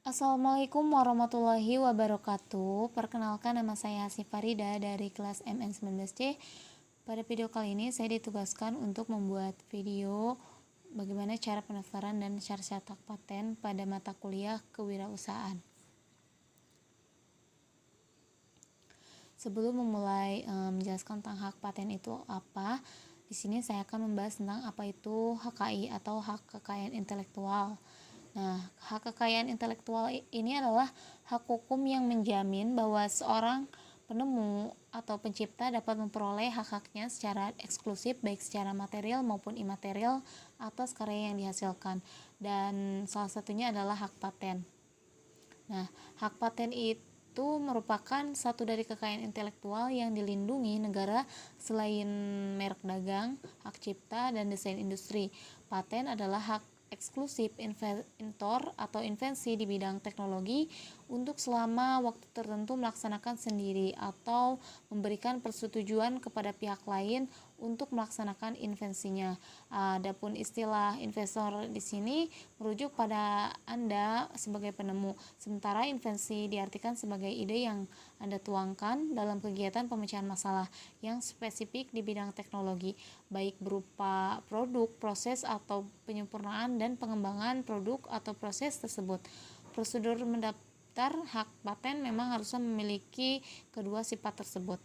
Assalamualaikum warahmatullahi wabarakatuh. Perkenalkan, nama saya Hasif Farida dari kelas MN19C. Pada video kali ini saya ditugaskan untuk membuat video bagaimana cara pendaftaran dan syarat hak paten pada mata kuliah kewirausahaan. Sebelum memulai menjelaskan tentang hak paten itu apa, di sini saya akan membahas tentang apa itu HKI atau hak kekayaan intelektual. Nah, hak kekayaan intelektual ini adalah hak hukum yang menjamin bahwa seorang penemu atau pencipta dapat memperoleh hak-haknya secara eksklusif, baik secara material maupun imaterial atas karya yang dihasilkan. Dan salah satunya adalah hak paten. Nah, hak paten itu merupakan satu dari kekayaan intelektual yang dilindungi negara selain merek dagang, hak cipta, dan desain industri. Paten adalah hak eksklusif inventor atau invensi di bidang teknologi untuk selama waktu tertentu melaksanakan sendiri atau memberikan persetujuan kepada pihak lain untuk melaksanakan invensinya. Adapun istilah investor di sini merujuk pada Anda sebagai penemu, sementara invensi diartikan sebagai ide yang Anda tuangkan dalam kegiatan pemecahan masalah yang spesifik di bidang teknologi, baik berupa produk, proses, atau penyempurnaan dan pengembangan produk atau proses tersebut. Prosedur mendaftar hak paten memang harusnya memiliki kedua sifat tersebut.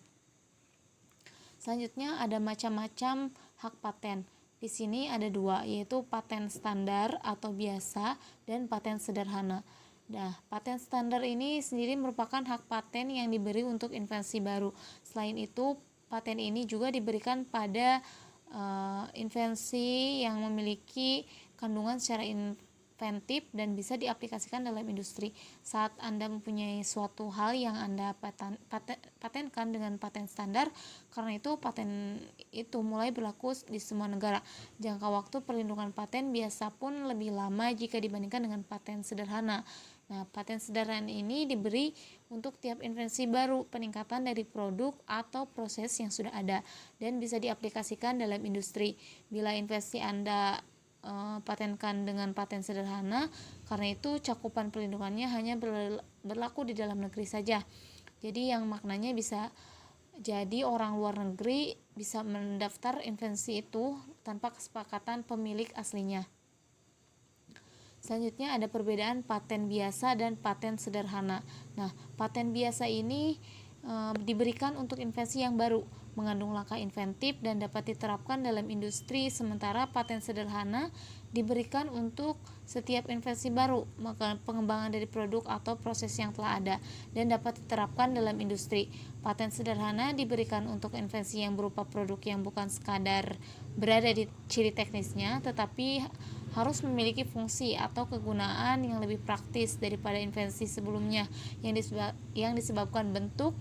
Selanjutnya ada macam-macam hak paten. Di sini ada dua, yaitu paten standar atau biasa dan paten sederhana. Nah, paten standar ini sendiri merupakan hak paten yang diberi untuk invensi baru. Selain itu, paten ini juga diberikan pada invensi yang memiliki kandungan secara inventif dan bisa diaplikasikan dalam industri. Saat Anda mempunyai suatu hal yang Anda patenkan dengan paten standar, karena itu paten itu mulai berlaku di semua negara. Jangka waktu perlindungan paten biasa pun lebih lama jika dibandingkan dengan paten sederhana. Nah, paten sederhana ini diberi untuk tiap invensi baru, peningkatan dari produk atau proses yang sudah ada, dan bisa diaplikasikan dalam industri. Bila invensi Anda patenkan dengan paten sederhana, karena itu cakupan perlindungannya hanya berlaku di dalam negeri saja. Jadi yang maknanya bisa jadi orang luar negeri bisa mendaftar invensi itu tanpa kesepakatan pemilik aslinya. Selanjutnya ada perbedaan paten biasa dan paten sederhana. Nah, paten biasa ini diberikan untuk invensi yang baru, mengandung langkah inventif dan dapat diterapkan dalam industri, sementara paten sederhana diberikan untuk setiap invensi baru, maka pengembangan dari produk atau proses yang telah ada dan dapat diterapkan dalam industri. Paten sederhana diberikan untuk invensi yang berupa produk yang bukan sekadar berada di ciri teknisnya, tetapi harus memiliki fungsi atau kegunaan yang lebih praktis daripada invensi sebelumnya yang disebabkan bentuk,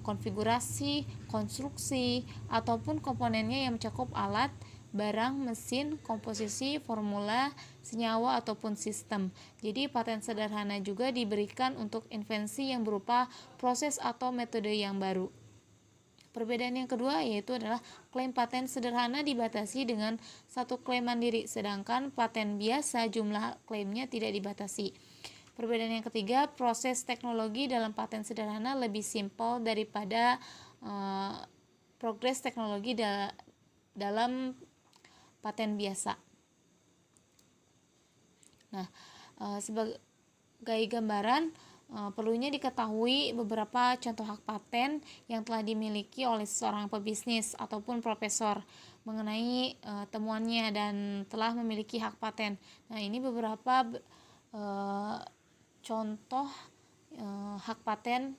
konfigurasi, konstruksi, ataupun komponennya yang mencakup alat, barang, mesin, komposisi, formula, senyawa, ataupun sistem. Jadi paten sederhana juga diberikan untuk invensi yang berupa proses atau metode yang baru. Perbedaan yang kedua yaitu adalah klaim paten sederhana dibatasi dengan satu klaim mandiri, sedangkan paten biasa jumlah klaimnya tidak dibatasi. Perbedaan yang ketiga, proses teknologi dalam paten sederhana lebih simpel daripada progres teknologi dalam paten biasa. Nah, sebagai gambaran, perlunya diketahui beberapa contoh hak paten yang telah dimiliki oleh seorang pebisnis ataupun profesor mengenai temuannya dan telah memiliki hak paten. Nah, ini beberapa contoh hak paten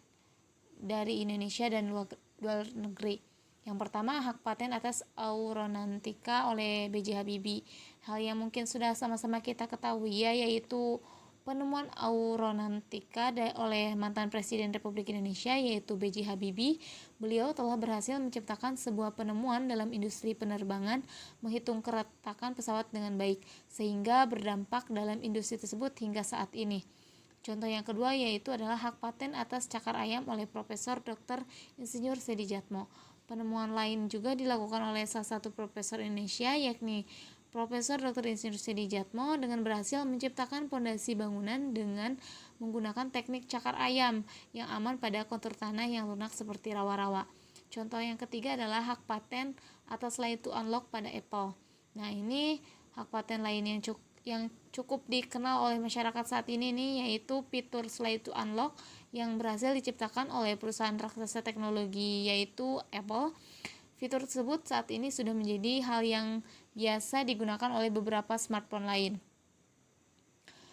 dari Indonesia dan luar negeri. Yang pertama, hak paten atas Auronantika oleh B.J. Habibie. Hal yang mungkin sudah sama-sama kita ketahui yaitu penemuan Auronantika oleh mantan Presiden Republik Indonesia yaitu B.J. Habibie. Beliau telah berhasil menciptakan sebuah penemuan dalam industri penerbangan, menghitung keretakan pesawat dengan baik, sehingga berdampak dalam industri tersebut hingga saat ini. Contoh yang kedua yaitu adalah hak paten atas cakar ayam oleh Profesor Dr. Insinyur Sedi Jatmo. Penemuan lain juga dilakukan oleh salah satu profesor Indonesia yakni Profesor Dr. Insinyur Sedi Jatmo dengan berhasil menciptakan pondasi bangunan dengan menggunakan teknik cakar ayam yang aman pada kontur tanah yang lunak seperti rawa-rawa. Contoh yang ketiga adalah hak paten atas Slide to Unlock pada Apple. Nah, ini hak paten lain yang cukup dikenal oleh masyarakat saat ini nih, yaitu fitur Slide to Unlock yang berhasil diciptakan oleh perusahaan raksasa teknologi yaitu Apple. Fitur tersebut saat ini sudah menjadi hal yang biasa digunakan oleh beberapa smartphone lain.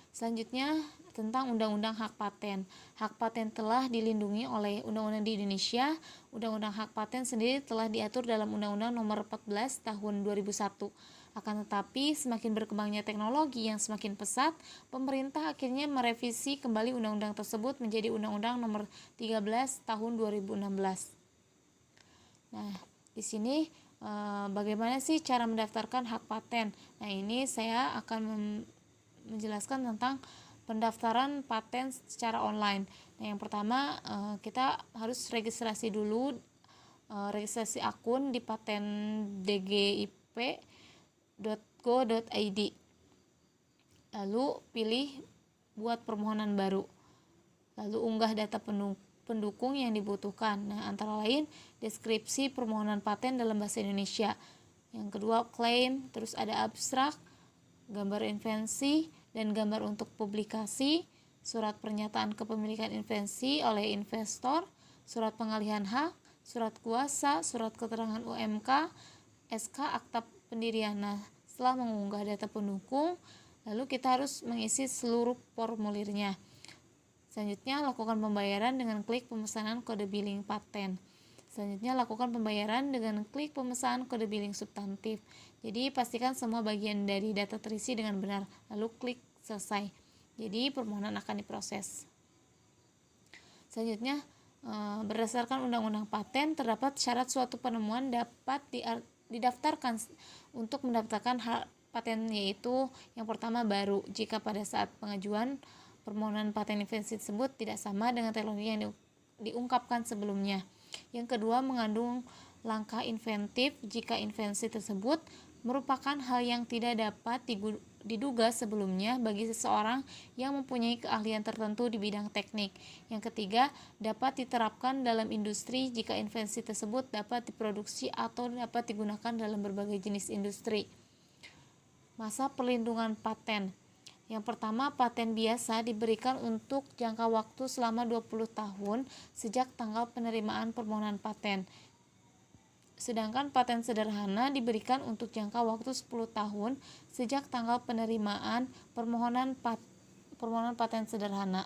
Selanjutnya tentang Undang-Undang Hak Paten. Hak paten telah dilindungi oleh undang-undang di Indonesia. Undang-Undang Hak Paten sendiri telah diatur dalam Undang-Undang Nomor 14 Tahun 2001. Akan tetapi, semakin berkembangnya teknologi yang semakin pesat, pemerintah akhirnya merevisi kembali undang-undang tersebut menjadi Undang-Undang Nomor 13 Tahun 2016. Nah, di sini bagaimana sih cara mendaftarkan hak paten? Nah, ini saya akan menjelaskan tentang pendaftaran paten secara online. Nah, yang pertama kita harus registrasi dulu, registrasi akun di patendgip.go.id. Lalu pilih buat permohonan baru. Lalu unggah data pendukung yang dibutuhkan. Nah, antara lain deskripsi permohonan paten dalam bahasa Indonesia. Yang kedua klaim, terus ada abstrak, gambar invensi dan gambar untuk publikasi, surat pernyataan kepemilikan invensi oleh investor, surat pengalihan hak, surat kuasa, surat keterangan UMK, SK akta pendirian. Nah, setelah mengunggah data pendukung, lalu kita harus mengisi seluruh formulirnya. Selanjutnya, lakukan pembayaran dengan klik pemesanan kode billing paten. Selanjutnya, lakukan pembayaran dengan klik pemesanan kode billing substantif. Jadi, pastikan semua bagian dari data terisi dengan benar, lalu klik selesai. Jadi, permohonan akan diproses. Selanjutnya, berdasarkan Undang-Undang Paten, terdapat syarat suatu penemuan dapat didaftarkan untuk mendaftarkan hak paten, yaitu yang pertama baru, jika pada saat pengajuan permohonan paten invensi tersebut tidak sama dengan teknologi yang diungkapkan sebelumnya. Yang kedua, mengandung langkah inventif jika invensi tersebut merupakan hal yang tidak dapat diduga sebelumnya bagi seseorang yang mempunyai keahlian tertentu di bidang teknik. Yang ketiga, dapat diterapkan dalam industri jika invensi tersebut dapat diproduksi atau dapat digunakan dalam berbagai jenis industri. Masa perlindungan paten. Yang pertama, paten biasa diberikan untuk jangka waktu selama 20 tahun sejak tanggal penerimaan permohonan paten. Sedangkan paten sederhana diberikan untuk jangka waktu 10 tahun sejak tanggal penerimaan permohonan paten sederhana.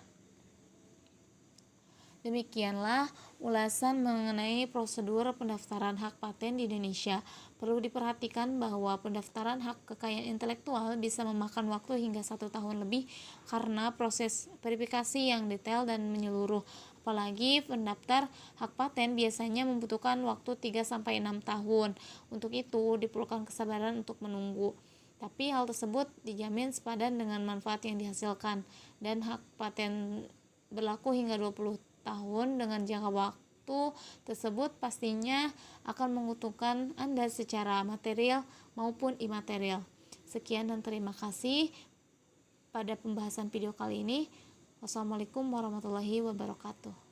Demikianlah ulasan mengenai prosedur pendaftaran hak paten di Indonesia. Perlu diperhatikan bahwa pendaftaran hak kekayaan intelektual bisa memakan waktu hingga 1 tahun lebih karena proses verifikasi yang detail dan menyeluruh. Apalagi pendaftar hak paten biasanya membutuhkan waktu 3-6 tahun. Untuk itu diperlukan kesabaran untuk menunggu. Tapi hal tersebut dijamin sepadan dengan manfaat yang dihasilkan, dan hak paten berlaku hingga 20 tahun dengan jangka waktu tersebut pastinya akan menguntungkan Anda secara material maupun imaterial. Sekian dan terima kasih pada pembahasan video kali ini. Wassalamualaikum warahmatullahi wabarakatuh.